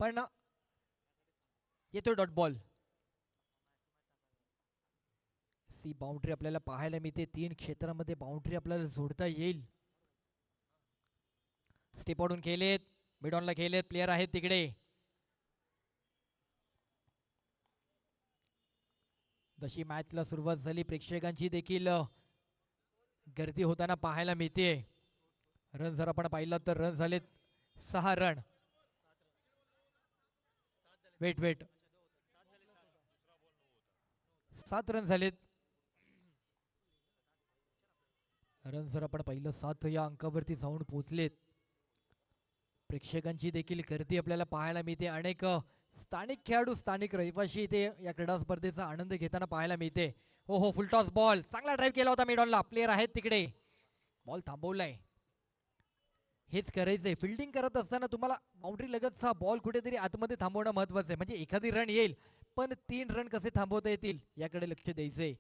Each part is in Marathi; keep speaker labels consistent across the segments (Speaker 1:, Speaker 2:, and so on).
Speaker 1: पण येतोय डॉट बॉल. सी बाउंड्री आपल्याला पाहायला मिळते. 3 क्षेत्रामध्ये बाउंड्री आपल्याला जोडता येईल. स्टेप आउटून खेळलेत, मिड ऑनला खेळलेत, प्लेयर आहेत तिकडे. जशी मॅचला सुरुवात झाली प्रेक्षकांची देखील गर्दी होताना पाहायला मिळते. रन जर आपण पाहिलं तर रन झालेत 6 रन. वेट वेट 7 रन झालेत. रन जर आपण पाहिलं 7 या अंकावरती जाऊन पोहोचलेत. प्रेक्षकांची देखील गर्दी आपल्याला पाहायला मिळते. अनेक स्थानिक खेळाडू, स्थानिक रहिवाशी इथे या क्रीडा स्पर्धेचा आनंद घेताना पाहायला मिळते. हो हो, फुलटॉस बॉल, चांगला ड्राईव्ह केला होता मिडॉनला. प्लेयर आहेत तिकडे, बॉल थांबवलाय. हेच करायचंय. फिल्डिंग करत असताना तुम्हाला बाउंड्री लगतचा बॉल कुठेतरी आतमध्ये थांबवणं महत्वाचं आहे. म्हणजे एखादी रन येईल, पण 3 रन कसे थांबवता येतील याकडे लक्ष द्यायचंय.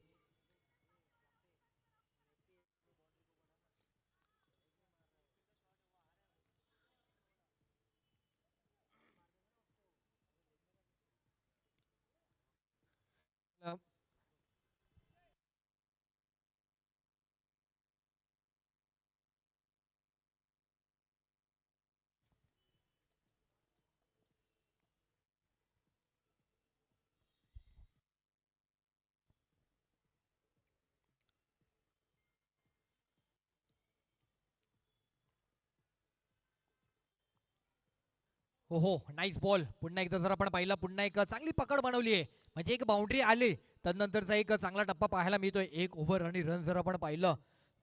Speaker 1: हो हो, नाईस बॉल. पुन्हा एकदा जर आपण पाहिलं, पुन्हा एक चांगली पकड बनवली आहे. म्हणजे एक बाउंड्री आली, त्यानंतरचा एक चांगला टप्पा पाहायला मिळतोय. 1 ओव्हर आणि रन जर आपण पाहिलं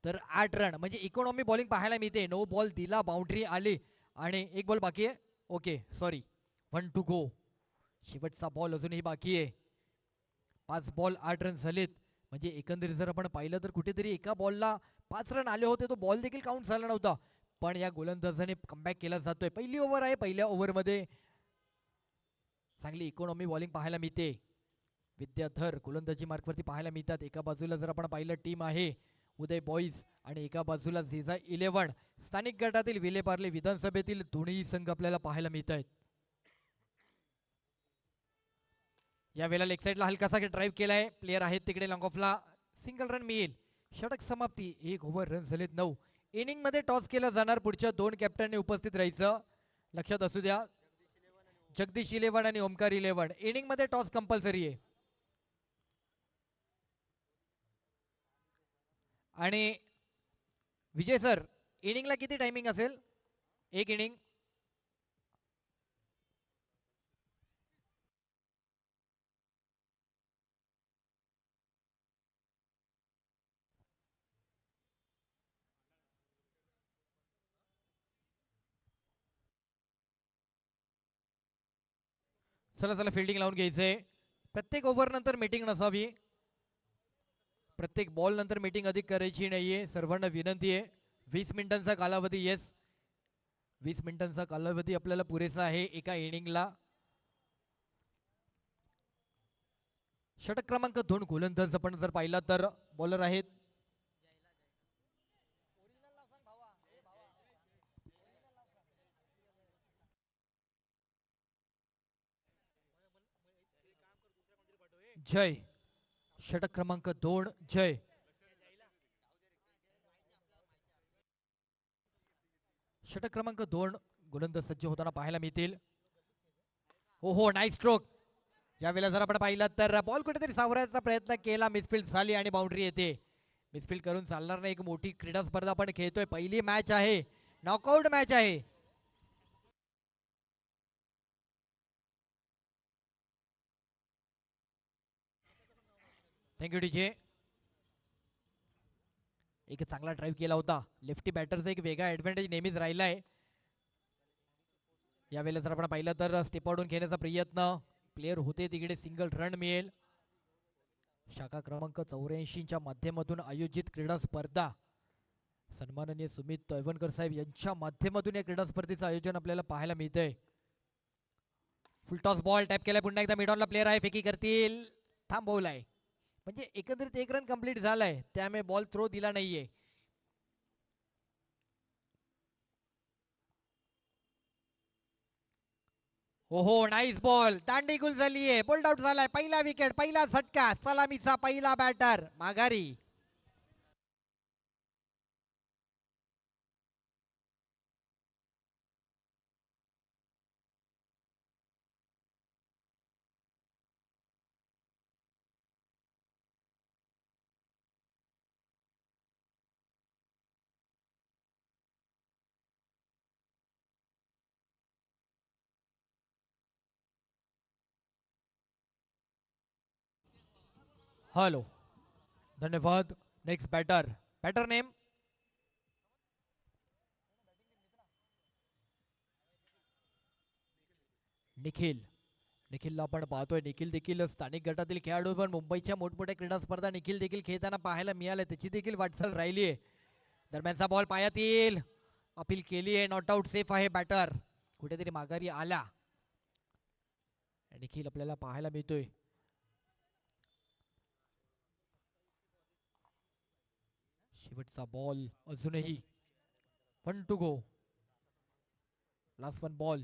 Speaker 1: तर 8 रन. म्हणजे इकॉनॉमी बॉलिंग पाहायला मिळते. नो बॉल दिला, बाउंड्री आली आणि 1 बॉल बाकी आहे. Okay sorry, 1 to go. शेवटचा बॉल अजूनही बाकी आहे. 5 बॉल 8 रन झालेत. म्हणजे एकंदरीत जर आपण पाहिलं तर कुठेतरी एका बॉलला 5 रन आले होते. तो बॉल देखील काउंट झाला नव्हता, पण या गोलंदाजाने कमबॅक केला जातोय. पहिली ओव्हर आहे, पहिल्या ओव्हरमध्ये चांगली इकॉनॉमी बॉलिंग पाहायला मिळते. विद्याधर गोलंदाजी मार्कवरती पाहायला मिळतात. एका बाजूला जर आपण पाहिलं टीम आहे उदय बॉईज आणि एका बाजूला झेजा 11. स्थानिक गटातील विलेपार्ले विधानसभेतील दोन्ही संघ आपल्याला पाहायला मिळत आहेत. या वेळेला लेग साईडला हलकासा ड्राईव्ह केलाय. प्लेयर आहेत तिकडे, लॉंग ऑफला सिंगल रन मिळेल. षटक समाप्ती. 1 ओव्हर, रन झालेत 9. इनिंग मध्ये टॉस केला जाणार. पुढच्या 2 कॅप्टनने उपस्थित राहायचं, लक्षात असू द्या. जगदीश 11 आणि ओमकार 11. इनिंग मध्ये टॉस कंपल्सरी आहे. आणि विजय सर, इनिंगला किती टायमिंग असेल? 1 इनिंग. चला चला, फिल्डिंग लावून घ्यायचंय. प्रत्येक ओव्हर नंतर मीटिंग नसावी, प्रत्येक बॉल नंतर मीटिंग अधिक करायची नाहीये. सर्वांना विनंती आहे. 20 मिनिटांचा कालावधी. येस, 20 मिनिटांचा कालावधी आपल्याला पुरेसा आहे एका इनिंगला. षटक क्रमांक 2 गोलंदाज आपण जर पाहिला तर बॉलर आहेत जय. षटक क्रमांक 2 जय. षटक क्रमांक 2 गोलंदाज सज्ज होताना पाहायला मिळतील. हो हो, नाईस स्ट्रोक. ज्या वेळेला जर आपण पाहिलं तर बॉल कुठेतरी सावरायचा प्रयत्न केला, मिसफील्ड झाली आणि बाउंड्री येते. मिसफील्ड करून चालणार नाही. एक मोठी क्रीडा स्पर्धा आपण खेळतोय. पहिली मॅच आहे, नॉकआउट मॅच आहे. Thank you DJ. एक चांगला ड्राईव्ह केला होता. लेफ्टी बॅटरचा एक वेगळा ऍडव्हान्टेज नेहमीच राहिला आहे. यावेळेला जर आपण पाहिलं तर स्टेप आउटून खेळण्याचा प्रयत्न, प्लेयर होते तिकडे, सिंगल रन मिळेल. शाखा क्रमांक 84च्या माध्यमातून आयोजित क्रीडा स्पर्धा, सन्माननीय सुमित तळवणकर साहेब यांच्या माध्यमातून या क्रीडा स्पर्धेचं आयोजन आपल्याला पाहायला मिळतंय. फुलटॉस बॉल टॅप केलाय. पुन्हा एकदा मिडॉनला प्लेयर आहे, फेकी करतील, थांबवलाय. म्हणजे एकंदरीत 1 रन कंप्लीट झालाय, त्यामुळे बॉल थ्रो दिला नाहीये. ओहो नाईस बॉल, दांडीगुल झालीये, बोल्ड आउट झालाय, पहिला विकेट, पहिला झटका, सलामीचा पहिला बॅटर माघारी. हॅलो, धन्यवाद. Next batter, batter name Nikhil. निखिलला आपण पाहतोय, निखिल देखील स्थानिक गटातील खेळाडू, पण मुंबईच्या मोठमोठ्या क्रीडा स्पर्धा निखिल देखील खेळताना पाहायला मिळाले, त्याची देखील वाटचाल राहिली आहे. दरम्यानचा बॉल पायात येईल, अपील केली आहे, नॉट आउट, सेफ आहे बॅटर, कुठेतरी माघारी आला. निखिल आपल्याला पाहायला मिळतोय. शेवटचा बॉल अजूनही, 1 to go, last 1 ball.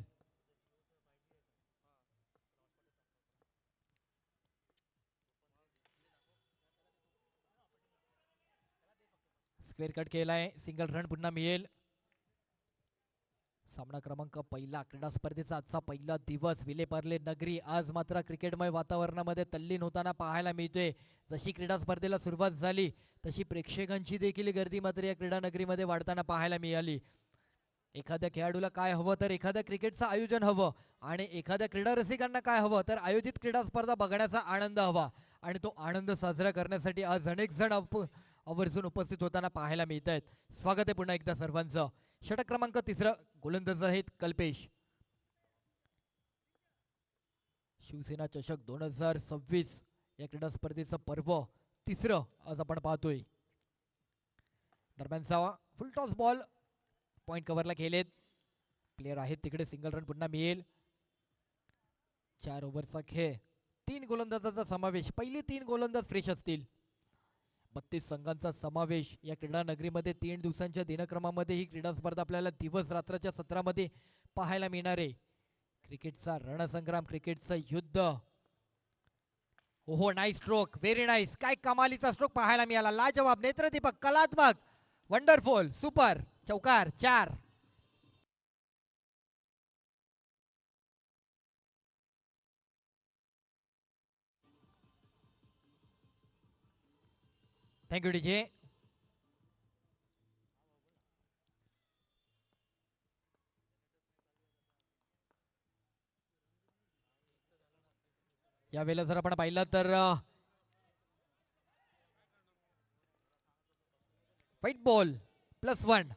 Speaker 1: Square cut केलाय, सिंगल रन पुन्हा मिळेल. सामना क्रमांक पहिला, क्रीडा स्पर्धेचा आजचा पहिला दिवस, विलेपार्ले नगरी आज मात्र क्रिकेटमय वातावरणामध्ये तल्लीन होताना पाहायला मिळतोय. जशी क्रीडा स्पर्धेला सुरुवात झाली तशी प्रेक्षकांची देखील गर्दी मात्र या क्रीडा नगरीमध्ये वाढताना पाहायला मिळाली. एखाद्या खेळाडूला काय हवं तर एखाद्या क्रिकेटचं आयोजन हवं, आणि एखाद्या क्रीडा रसिकांना काय हवं तर आयोजित क्रीडा स्पर्धा बघण्याचा आनंद हवा. आणि तो आनंद साजरा करण्यासाठी आज अनेक जण आवर्जून उपस्थित होताना पाहायला मिळत आहेत. स्वागत आहे पुन्हा एकदा सर्वांचं. षटक क्रमांक 3, गोलंदाज आहेत कल्पेश. शिवसेना चषक 2026 या क्रीडा स्पर्धेचं पर्व 3 आज आपण पाहतोय. दरम्यानचा फुल टॉस बॉल, पॉइंट कव्हरला खेळलेत, प्लेयर आहेत तिकडे, सिंगल रन पुन्हा मिळेल. 4 ओव्हरचा खेळ, 3 गोलंदाजाचा समावेश, पहिली 3 गोलंदाज फ्रेश असतील. 32 संघांचा समावेश या क्रीडा नगरीमध्ये 3 दिवसांच्या दिनक्रमामध्ये ही क्रीडा स्पर्धा आपल्याला दिवस रात्राच्या सत्रामध्ये पाहायला मिळणार आहे. क्रिकेटचा रणसंग्राम, क्रिकेटचं युद्ध. ओहो नाईस स्ट्रोक, व्हेरी नाईस, काय कमालीचा स्ट्रोक पाहायला मिळाला, लाजवाब, नेत्रदीपक, कलात्मक, वंडरफुल, सुपर, चौकार, 4. Thank you DJ. यावेळेला जर आपण पाहिलं तर व्हाईट बॉल +1.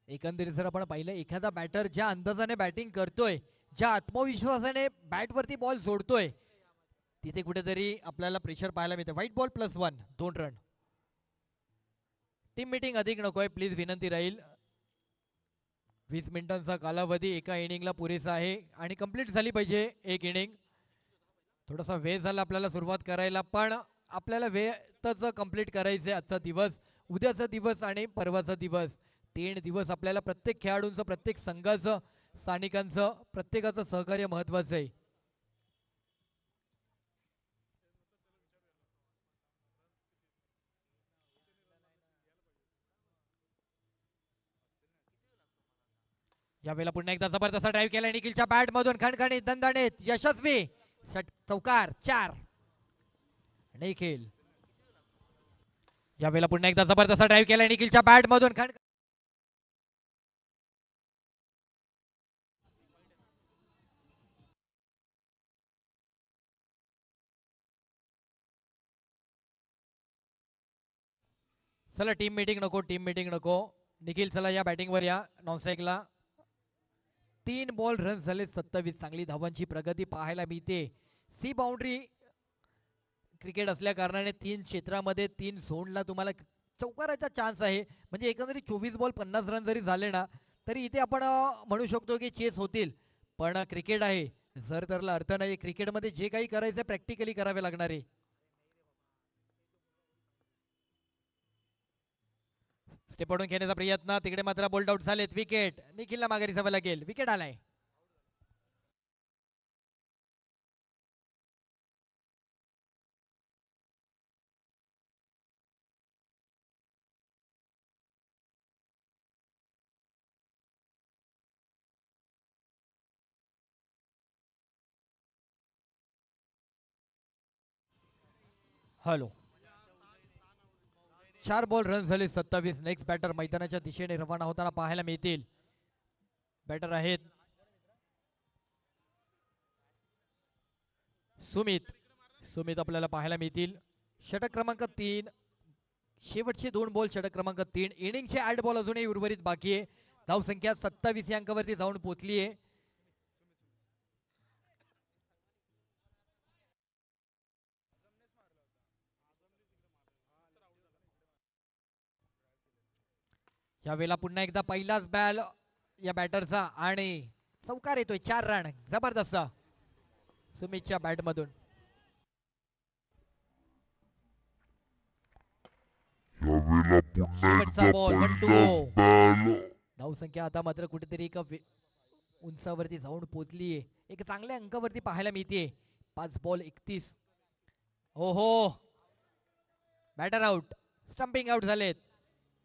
Speaker 1: एकंदरीत जर आपण पाहिलं, एखादा बॅटर ज्या अंदाजाने बॅटिंग करतोय, ज्या आत्मविश्वासाने बॅटवरती बॉल जोडतोय, तिथे कुठेतरी आपल्याला प्रेशर पाहायला मिळतं. White ball +1, 2 run. Team meeting अधिक नकोय प्लीज, विनंती राहील. 20 मिनिटांचा कालावधी एका इनिंगला पुरेसा आहे आणि कंप्लीट झाली पाहिजे एक इनिंग. थोडासा वेळ झाला आपल्याला सुरुवात करायला, पण आपल्याला वेळच कंप्लीट करायचे. आजचा दिवस, उद्याचा दिवस आणि परवाचा दिवस, 3 दिवस आपल्याला प्रत्येक खेळाडूंचं, प्रत्येक संघाचं, स्थानिकांचं, प्रत्येकाचं सहकार्य महत्वाचं आहे. यावेळेला पुन्हा एकदा जबरदस्त ड्राईव्ह केला निखिलच्या बॅट मधून, खणखणीत, दणदणीत, यशस्वी, चौकार, 4. निखिल यावेळेला पुन्हा एकदा जबरदस्त ड्राईव्ह केला निखिलच्या बॅट मधून, चला टीम मीटिंग नको, टीम मीटिंग नको. निखिल चला या बॅटिंग वर या. नॉन स्ट्राईकला 3 बॉल रन झाले, 27. चांगली धावांची प्रगती पाहायला मिळते. सी बाउंड्री क्रिकेट असल्या कारणाने 3 क्षेत्रामध्ये 3 झोनला तुम्हाला चौकाराचा चान्स आहे. म्हणजे एकंदरीत 24 बॉल 50 रन जरी झाले ना, तरी इथे आपण म्हणू शकतो की चेस होतील. पण क्रिकेट आहे, जर तरला अर्थ नाही. क्रिकेटमध्ये जे काही करायचं प्रॅक्टिकली करावे लागणार आहे. स्टेप पडून खेळण्याचा प्रयत्न, तिकडे मात्र बोल्ड आउट झालेत. विकेट, निखिलला माघारी जावं लागेल, विकेट आलाय. हॅलो. 4 बॉल रन झाले 27. नेक्स्ट बॅटर मैदानाच्या दिशेने रवाना होताना पाहायला मिळतील. बॅटर आहेत सुमित. सुमित आपल्याला पाहायला मिळतील. षटक क्रमांक 3. शेवटचे 2 बॉल षटक क्रमांक 3. इनिंगचे 8 बॉल अजूनही उर्वरित बाकी आहे. धावसंख्या 27 या अंकावरती जाऊन पोहोचली आहे. यावेळेला पुन्हा एकदा पहिलाच बॅल या बॅटरचा आणि चौकार येतोय. 4 रन. जबरदस्त सुमितच्या बॅट मधून. शेवटचा बॉल 1 टू गो. धावसंख्या आता मात्र कुठेतरी एका उंचावरती जाऊन पोहोचलीये. एक चांगल्या अंकावरती पाहायला मिळते. 5 बॉल 31. ओहो, बॅटर आउट. स्टंपिंग आउट झालेत.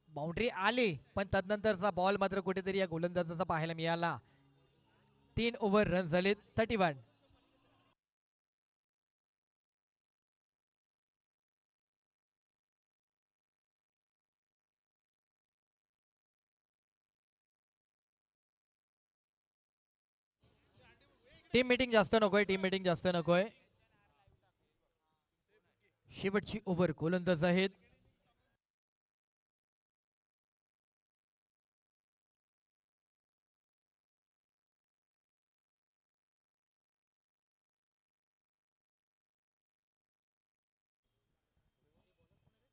Speaker 1: बाउंड्री आली पण तदनंतरचा बॉल मात्र कुठेतरी या गोलंदाजाचा पाहायला मिळाला. 3 ओव्हर रन झालेत 31. टीम मीटिंग जास्त नकोय. टीम मीटिंग जास्त नकोय. शेवटची ओव्हर गोलंदाज आहेत.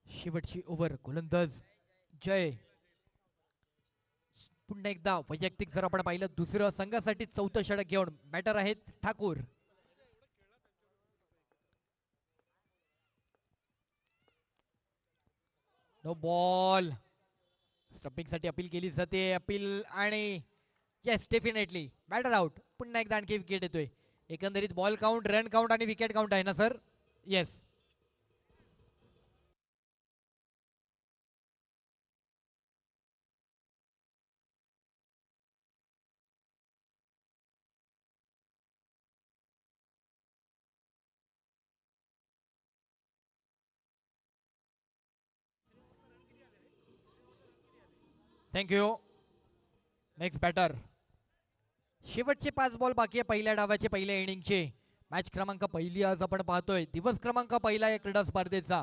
Speaker 1: शेवटची ओव्हर गोलंदाज जय. पुन्हा एकदा वैयक्तिक जर आपण पाहिलं दुसरं संघासाठी 4थं षटक घेऊन बॅटर आहेत ठाकूर. No ball. स्टंपिंग साठी अपील केली जाते. अपील आणि येस डेफिनेटली बॅटर आउट. पुन्हा एकदा आणखी विकेट येतोय. एकंदरीत बॉल काउंट, रन काउंट आणि विकेट काउंट आहे ना sir? Yes. Thank you. Next batter. शेवटचे 5 बॉल बाकी आहे पहिल्या डावाचे, पहिल्या इनिंगचे. मॅच क्रमांक पहिली आज आपण पाहतोय. दिवस क्रमांक पहिला या क्रीडा स्पर्धेचा.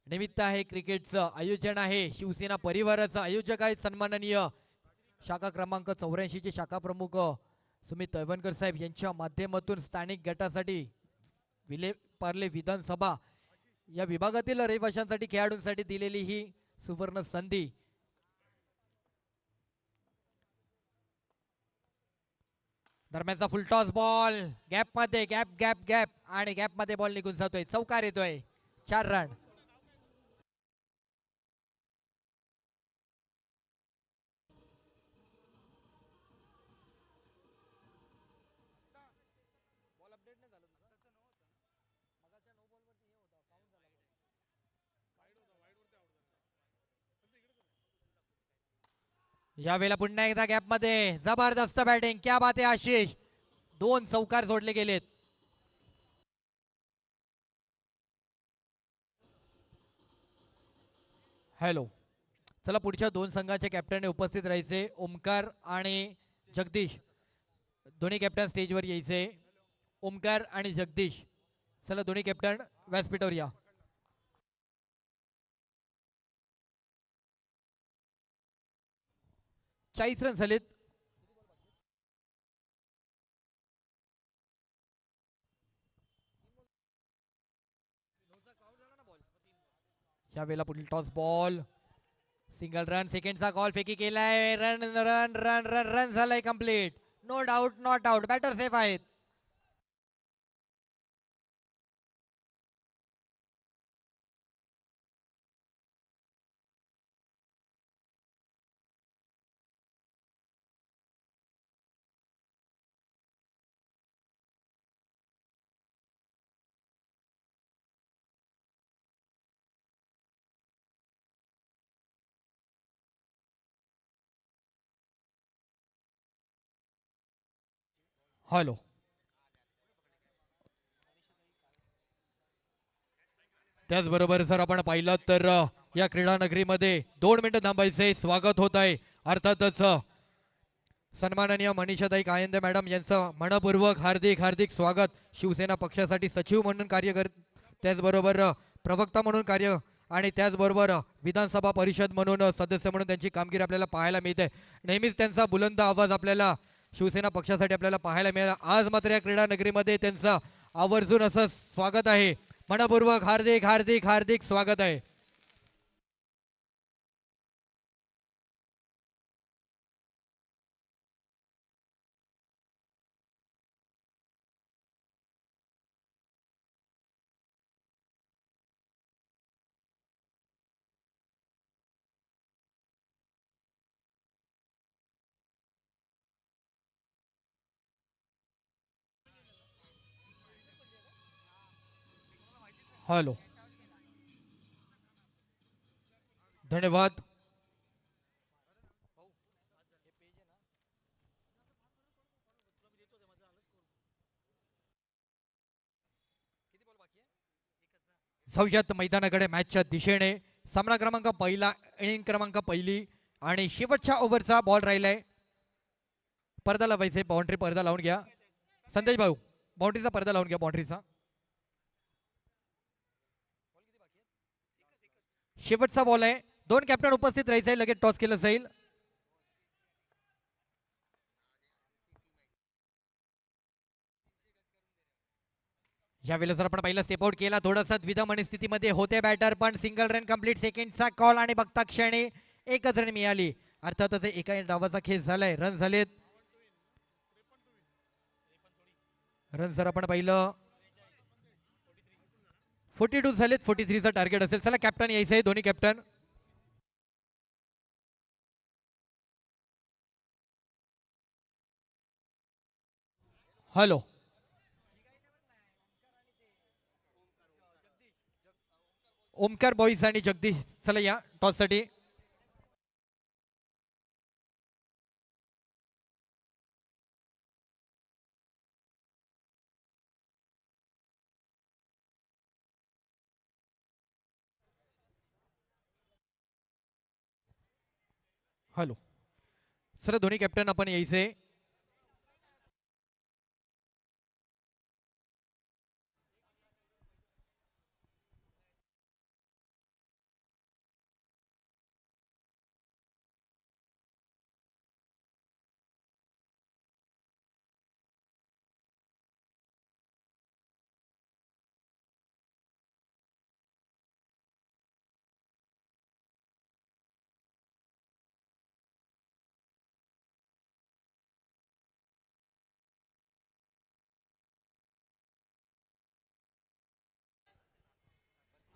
Speaker 1: निमित्त आहे क्रिकेटचं. आयोजन आहे शिवसेना परिवाराचं. आयोजक आहेत सन्माननीय शाखा क्रमांक 84 चे शाखा प्रमुख सुमित तळवणकर साहेब यांच्या माध्यमातून स्थानिक गटासाठी विले पार्ले विधानसभा या विभागातील रहिवाशांसाठी खेळाडूंसाठी दिलेली ही सुवर्ण संधी. दरम्यानचा फुलटॉस बॉल गॅप मध्ये, गॅप गॅप गॅप आणि गॅप मध्ये बॉल निघून जातोय. चौकार येतोय. 4 रन. यावेळेला पुन्हा एकदा गॅप मध्ये जबरदस्त बॅटिंग. क्या बात आहे आशिष. 2 चौकार जोडले गेलेत. हॅलो. चला पुढच्या 2 संघाचे कॅप्टन उपस्थित राहायचे. ओमकार आणि जगदीश दोन्ही कॅप्टन स्टेजवर यायचे. ओमकार आणि जगदीश चला दोन्ही कॅप्टन व्यासपीठावर या. चाळीस रन झालेत. यावेळेला पुढील टॉस बॉल सिंगल रन. सेकंडचा कॉल फेकी केलाय. Run run run run run झालाय complete. No doubt not out. Batter safe आहेत. हॅलो. त्याचबरोबर जर आपण पाहिलं तर या क्रीडा नगरीमध्ये 2 मिनिटं थांबायचे स्वागत होत आहे. अर्थातच सन्माननीय मनीषाताई कायंदे मॅडम यांचं मनपूर्वक हार्दिक हार्दिक स्वागत. शिवसेना पक्षासाठी सचिव म्हणून कार्य त्याचबरोबर प्रवक्ता म्हणून कार्य आणि त्याचबरोबर विधानसभा परिषद म्हणून सदस्य म्हणून त्यांची कामगिरी आपल्याला पाहायला मिळते. नेहमीच त्यांचा बुलंद आवाज आपल्याला शिवसेना पक्षासाठी आपल्याला पाहायला मिळाला. आज मात्र या क्रीडा नगरीमध्ये त्यांचं आवर्जून असं स्वागत आहे. मनपूर्वक हार्दिक हार्दिक हार्दिक स्वागत आहे. हॅलो, धन्यवाद. जाऊयात मैदानाकडे मॅचच्या दिशेने. सामना क्रमांक पहिला, इनिंग क्रमांक पहिली आणि शेवटच्या ओव्हरचा बॉल राहिलाय. पडदा लावायचे, बाउंड्री पडदा लावून घ्या. संदेश भाऊ, बाउंड्रीचा पडदा लावून घ्या, बाउंड्रीचा. शेवटचा बॉल आहे. 2 कॅप्टन उपस्थित राहायचे, लगेच टॉस केलं जाईल. यावेळेला जर आपण पहिला स्टेप आउट केला, थोडासा द्विधा मनस्थितीमध्ये होते बॅटर, पण सिंगल रन कंप्लीट, सेकंडचा कॉल आणि बघता क्षणी एकच रन मिळाली. अर्थातच एका डावाचा खेळ झालाय. रन झालेत, रन जर आपण पाहिलं 42 झालेत. 43चं टार्गेट असेल. चला कॅप्टन यायचं आहे, दोन्ही कॅप्टन. हॅलो, ओमकार बॉईज आणि जगदीश, चला या टॉस साठी. हॅलो, सर दोन्ही कॅप्टन आपण यायचे.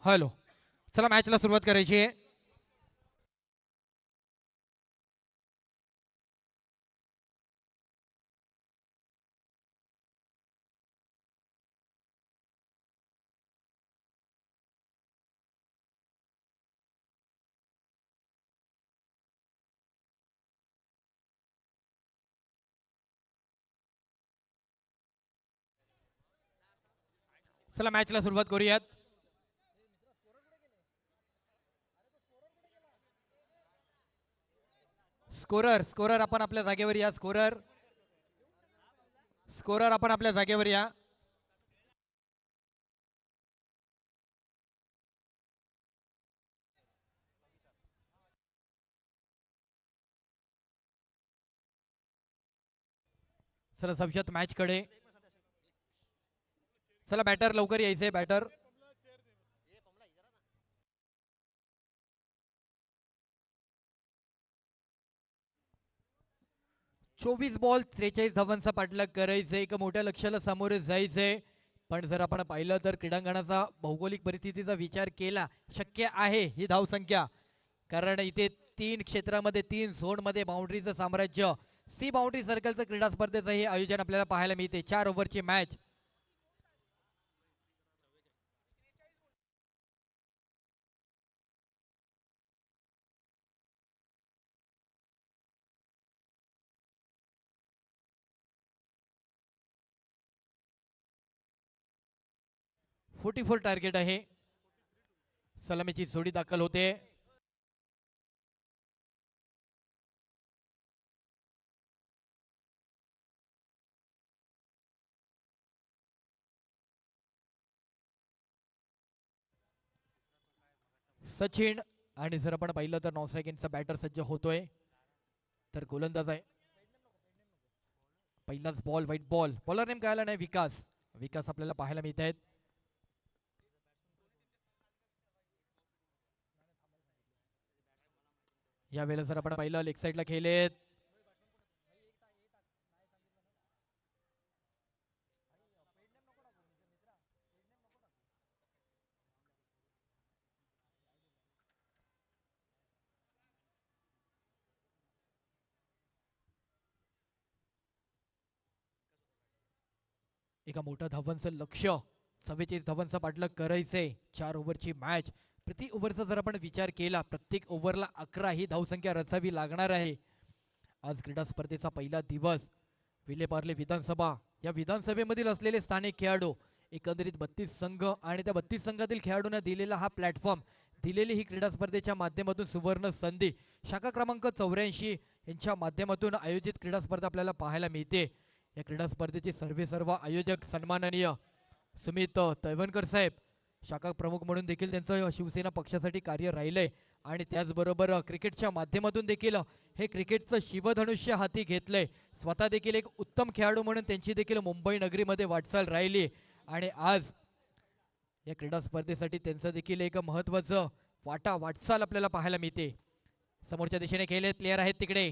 Speaker 1: हॅलो, चला मॅचला सुरुवात करायची आहे. चला मॅचला सुरुवात करूयात. स्कोरर, स्कोरर आपण आपल्या जागेवर या. स्कोरर, स्कोरर आपण आपल्या जागेवर या. चला जाऊयात मॅच कडे. चला बॅटर लवकर यायचंय, बॅटर. 24 बॉल 43 धावांचा पाठलाग करायचंय, एका मोठ्या लक्ष्याला सामोरे जायचंय. पण जर आपण पाहिलं तर क्रीडांगणाचा भौगोलिक परिस्थितीचा विचार केला, शक्य आहे ही धावसंख्या. कारण इथे 3 क्षेत्रामध्ये 3 झोनमध्ये बाउंड्रीचं साम्राज्य. सी बाउंड्री सर्कलचं क्रीडा स्पर्धेचं हे आयोजन आपल्याला पाहायला मिळते. 4 ओव्हरची मॅच. 44 टार्गेट आहे. सलामीची जोडी दाखल होते. सचिन आणि जर आपण पाहिलं तर नॉन स्ट्रायकिंगचा बॅटर सज्ज होतोय. तर गोलंदाज आहे. पहिलाच ball white ball. Bowler name कळाला नाही. विकास विकास आपल्याला पाहायला मिळत आहेत. या वेळेला जर आपण पाहिलं लेग साईडला खेळलेत. एका मोठ्या धावांचं लक्ष 44 धावांचा पाठलाग करायचंय. 4 ओव्हरची मॅच. प्रति ओव्हरचा जर आपण विचार केला प्रत्येक ओव्हरला 11 ही धावसंख्या रचावी लागणार आहे. आज क्रीडा स्पर्धेचा पहिला दिवस. विलेपार्ले विधानसभा या विधानसभेमधील असलेले स्थानिक खेळाडू एकंदरीत 32 संघ आणि त्या 32 संघातील खेळाडूंना दिलेला हा प्लॅटफॉर्म, दिलेली ही क्रीडा स्पर्धेच्या माध्यमातून सुवर्ण संधी शाखा क्रमांक 84 यांच्या माध्यमातून आयोजित क्रीडा स्पर्धा आपल्याला पाहायला मिळते. या क्रीडा स्पर्धेचे सर्व आयोजक सन्माननीय सुमित तैवणकर साहेब, शाखा प्रमुख म्हणून देखील त्यांचं शिवसेना पक्षासाठी कार्य राहिलंय आणि त्याचबरोबर क्रिकेटच्या माध्यमातून देखील हे क्रिकेटचं शिवधनुष्य हाती घेतलंय. स्वतः देखील एक उत्तम खेळाडू म्हणून त्यांची देखील मुंबई नगरीमध्ये वाटचाल राहिली आणि आज या क्रीडा स्पर्धेसाठी त्यांचं देखील एक महत्वाचं वाटचाल आपल्याला पाहायला मिळते. समोरच्या दिशेने खेळले प्लेयर आहेत तिकडे.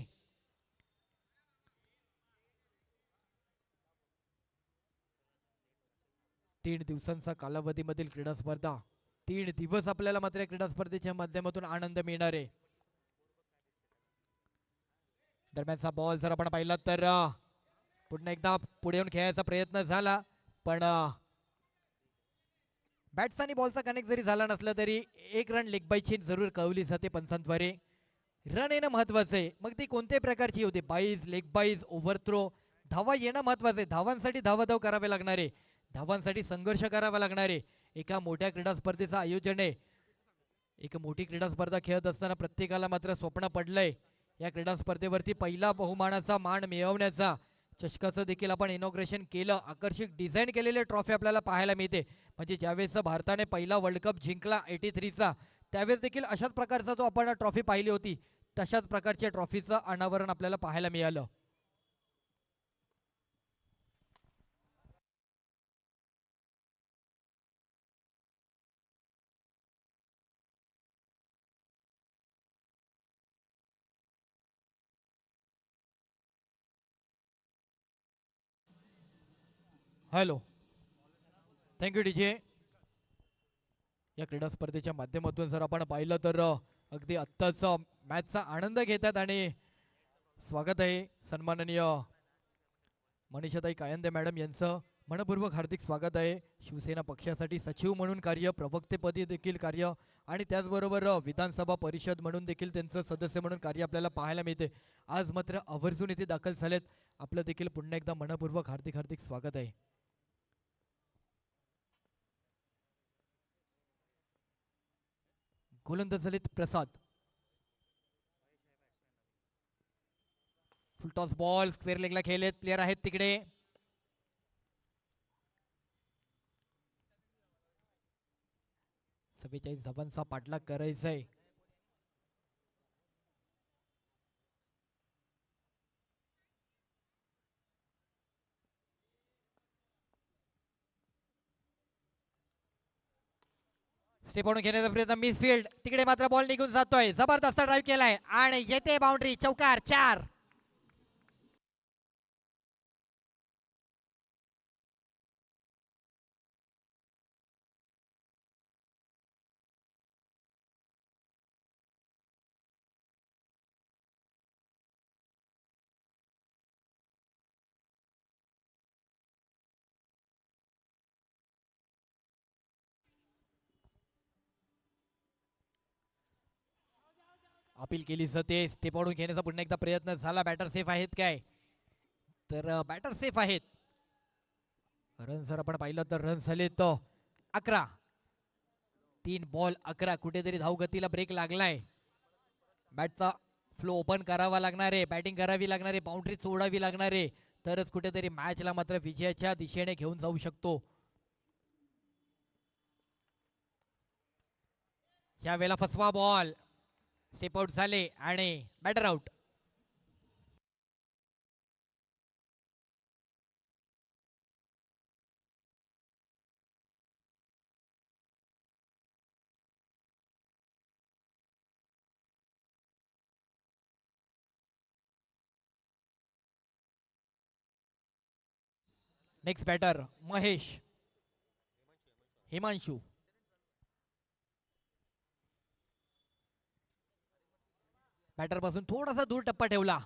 Speaker 1: तीन दिवसांचा कालावधीमधील क्रीडा स्पर्धा. 3 दिवस आपल्याला मात्र क्रीडा स्पर्धेच्या माध्यमातून आनंद मिळणार आहे. दरम्यानचा बॉल जर आपण पाहिला तर पुन्हा एकदा पुढे येऊन खेळायचा प्रयत्न झाला पण बॅट्स आणि बॉलचा कनेक्ट जरी झाला नसला तरी एक रन लेग बायची जरूर कळवली जाते पंचांद्वारे. रन येणं महत्वाचं आहे. मग ती कोणत्याही प्रकारची होते, बाईज, लेग बाईज, ओव्हर थ्रो, धावा येणं महत्वाचं आहे. धावांसाठी धावाधाव करावे लागणार आहे. धावांसाठी संघर्ष करावा लागणार आहे. एका मोठ्या क्रीडा स्पर्धेचं आयोजन आहे. एक मोठी क्रीडा स्पर्धा खेळत असताना प्रत्येकाला मात्र स्वप्न पडलंय या क्रीडा स्पर्धेवरती पहिला बहुमानाचा मान मिळवण्याचा. चषकाचं देखील आपण इनॉग्रेशन केलं. आकर्षक डिझाईन केलेले ट्रॉफी आपल्याला पाहायला मिळते. म्हणजे ज्यावेळेस भारताने पहिला वर्ल्ड कप जिंकला 83चा, त्यावेळेस देखील अशाच प्रकारचा जो आपण ट्रॉफी पाहिली होती तशाच प्रकारच्या ट्रॉफीचं अनावरण आपल्याला पाहायला मिळालं. Hello, thank you DJ. या क्रीडा स्पर्धेच्या माध्यमातून जर आपण पाहिलं तर अगदी आत्ताच मॅचचा आनंद घेतात आणि स्वागत आहे सन्माननीय मनीषाताई कायंदे मॅडम यांचं मनपूर्वक हार्दिक स्वागत आहे. शिवसेना पक्षासाठी सचिव म्हणून कार्य, प्रवक्तेपदी देखील कार्य आणि त्याचबरोबर विधानसभा परिषद म्हणून देखील त्यांचं सदस्य म्हणून कार्य आपल्याला पाहायला मिळते. आज मात्र आवर्जून इथे दाखल झालेत. आपलं देखील पुन्हा एकदा मनपूर्वक हार्दिक हार्दिक स्वागत आहे. गोलंदाज झालेत प्रसाद. फुलटॉस बॉल स्क्वेअर लेगला खेळलेत प्लेयर आहेत तिकडे. सव्वेचाळीस धावांचा पाठलाग करायचा आहे. स्टेपवरून घेण्याचा प्रयत्न, मिसफील्ड. तिकडे मात्र बॉल निघून जातोय. जबरदस्त ड्राईव्ह केलाय आणि येते बाउंड्री. चौकार 4. अपील केली जाते. स्टेपवरून घेण्याचा पुन्हा एकदा प्रयत्न झाला. बॅटर सेफ आहेत काय? तर बॅटर सेफ आहेत. रन जर आपण पाहिलं तर रन झाले तो 11. 3 बॉल 11, कुठेतरी धावगतीला ब्रेक लागलाय. बॅटचा फ्लो ओपन करावा लागणार आहे, बॅटिंग करावी लागणार आहे, बाउंड्री सोडावी लागणार आहे, तरच कुठेतरी मॅचला मात्र विजयाच्या दिशेने घेऊन जाऊ शकतो. यावेळेला फसवा बॉल, स्टेप आउट झाले आणि batter out. Next batter Mahesh, Himanshu. Batter पासून थोडासा दूर टप्पा ठेवला.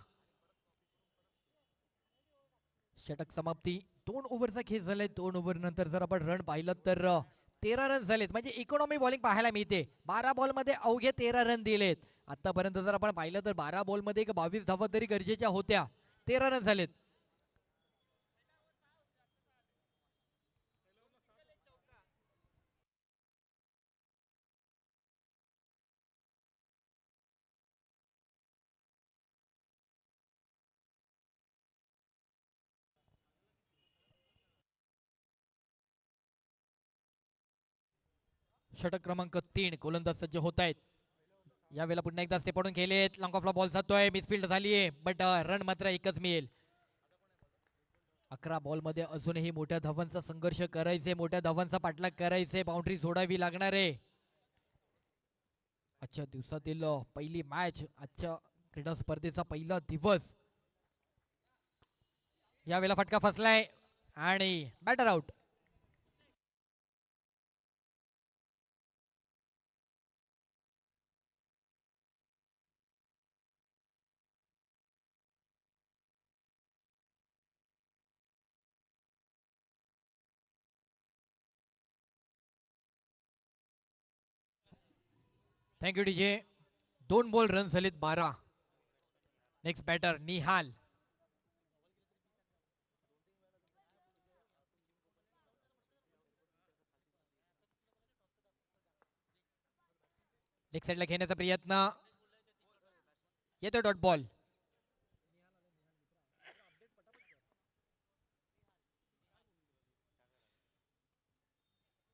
Speaker 1: षटक समाप्ती. 2 ओव्हरचा खेळ झालाय. 2 ओव्हर नंतर जर आपण रन पाहिलं तर 13 रन झालेत, म्हणजे इकॉनॉमी बॉलिंग पाहायला मिळते. 12 बॉल मध्ये अवघे 13 रन दिलेत. आतापर्यंत जर आपण पाहिलं तर 12 बॉल मध्ये 22 धावा तरी गरजेच्या होत्या. 13 रन झालेत. षटक क्रमांक 3, गोलंदाज सज्ज होत आहेत. यावेळेला पुन्हा एकदा स्टेप आउट केलेत. लॉंग ऑफला बॉल जातोय, मिसफिल्ड झालीये, बट रन मात्र एकच मिळेल. 11 बॉल मध्ये अजूनही मोठ्या धावांचा संघर्ष करायचे, मोठ्या धावांचा पाठलाग करायचे, बाउंड्री सोडावी लागणार आहे. आजच्या दिवसातील पहिली मॅच, आजच्या क्रीडा स्पर्धेचा पहिला दिवस. यावेळेला फटका फसलाय आणि batter out. Thank you DJ. 2 ball run झालेत 12. Next batter Nihal. लेग साईडला घेण्याचा प्रयत्न, येतो डॉट बॉल.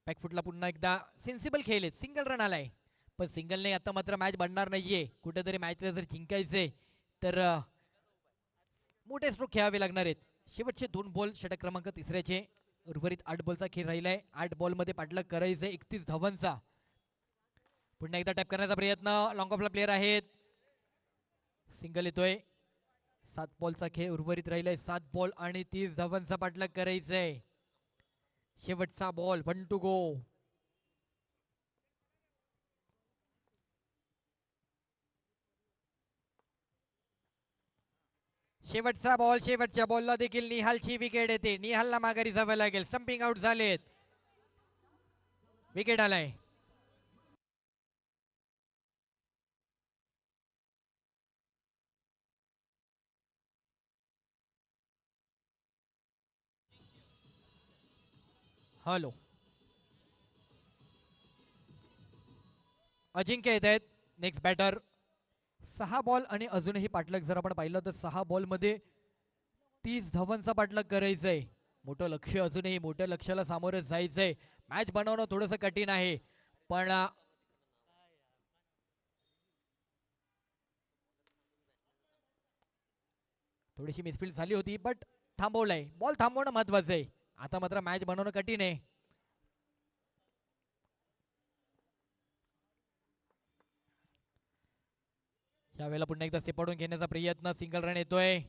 Speaker 1: बॅकफुटला पुन्हा एकदा सेन्सिबल खेळले, सिंगल रन आलाय. पण सिंगलने आता मात्र मॅच बनणार नाहीये. कुठेतरी मॅचला जर जिंकायचे तर मोठे स्ट्रोक खेळावे लागणार आहेत. शेवटचे 2 बॉल षटक क्रमांक 3चे. उर्वरित 8 बॉलचा खेळ राहिलाय. 8 बॉल मध्ये पाठलाग करायचे 31 धावांचा. पुन्हा एकदा टॅप करण्याचा प्रयत्न, लॉंग ऑफला प्लेअर आहेत, सिंगल येतोय. 7 बॉलचा खेळ उर्वरित राहिलाय. 7 बॉल आणि 30 धावांचा पाठलाग करायचंय. शेवटचा बॉल, 1 टू गो. शेवटचा बॉल, शेवटच्या बॉलला देखील निहालची विकेट येते. निहालला माघारी जावं लागेल. स्टंपिंग आउट झालेत, विकेट आलाय. हॅलो, अजिंक्य येत आहेत. Next batter. 6 बॉल आणि अजूनही पाठलाग जर आपण पाहिलं तर 6 बॉल मध्ये 30 धावांचा पाठलाग करायचंय. मोठं लक्ष, अजूनही मोठ्या लक्ष्याला सामोरं जायचंय. मॅच बनवणं थोडंसं कठीण आहे, पण थोडीशी मिसफिल्ड झाली होती, बट थांबवलाय. बॉल थांबवणं महत्वाचं आहे. आता मात्र मॅच बनवणं कठीण आहे. यावेळेला पुन्हा एकदा स्टेप पडून घेण्याचा प्रयत्न, सिंगल रन येतोय.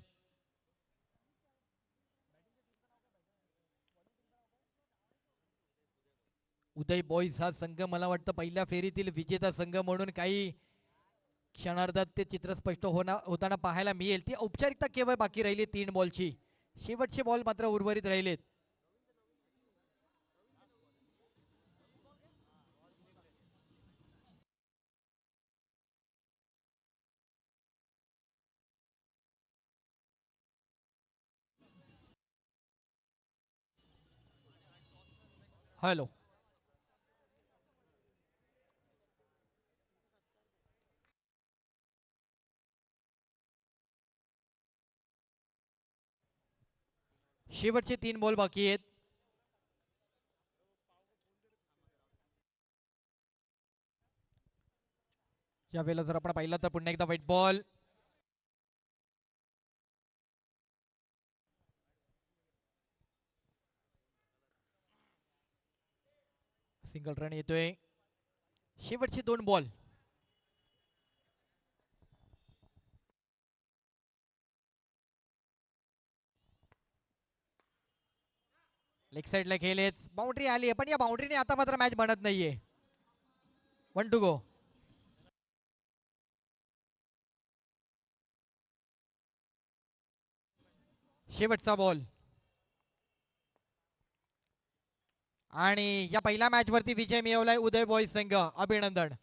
Speaker 1: उदय बॉईज हा संघ मला वाटतं पहिल्या फेरीतील विजेता संघ म्हणून काही क्षणार्धात ते चित्र स्पष्ट होताना पाहायला मिळेल. ती औपचारिकता केवळ बाकी राहिली 3 बॉलची. शेवटचे बॉल मात्र उर्वरित राहिलेत. हॅलो, शेवटचे 3 बॉल बाकी आहेत. यावेळेला जर आपण पाहिलं तर पुन्हा एकदा व्हाईट बॉल. सिंगल रन येतोय. शेवटचे 2 बॉल. लेग साइडला खेळलेत. बाउंड्री आली आहे पण या बाउंड्रीने आता मात्र मॅच बनत नाहीये. 1 टू गो. शेवटचा बॉल. आणि या पहिल्या मॅच वरती विजय मिळवलाय उदय बॉईज संघ. अभिनंदन.